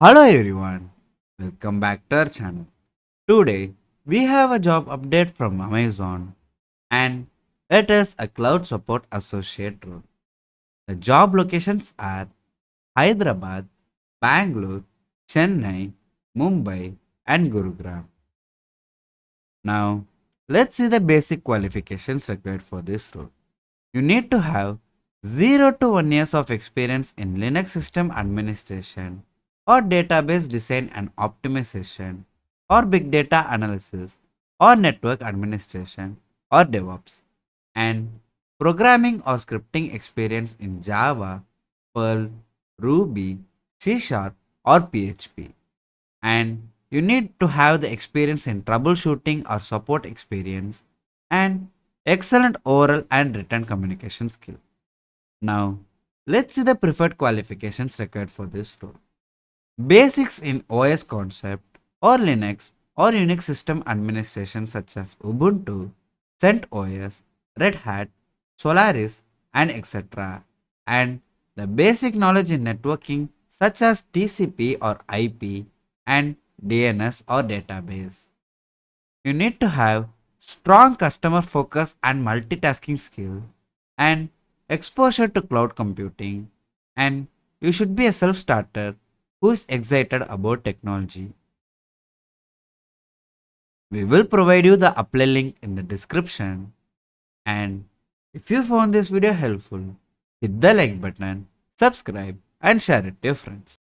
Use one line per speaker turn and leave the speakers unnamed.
Hello everyone, welcome back to our channel. Today we have a job update from Amazon and it is a cloud support associate role. The job locations are Hyderabad, Bangalore, Chennai, Mumbai and Gurugram. Now let's see the basic qualifications required for this role. You need to have 0 to 1 years of experience in Linux system administration or database design and optimization or big data analysis or network administration or DevOps and programming or scripting experience in Java, Perl, Ruby, C Sharp or PHP. And you need to have the experience in troubleshooting or support experience and excellent oral and written communication skill. Now, let's see the preferred qualifications required for this role. Basics in OS concept or Linux or Unix system administration such as Ubuntu, CentOS, Red Hat, Solaris, and etc. And the basic knowledge in networking such as TCP or IP and DNS or database. You need to have strong customer focus and multitasking skill and exposure to cloud computing, and you should be a self-starter who is excited about technology. We will provide you the apply link in the description, and if you found this video helpful, hit the like button, subscribe and share it to your friends.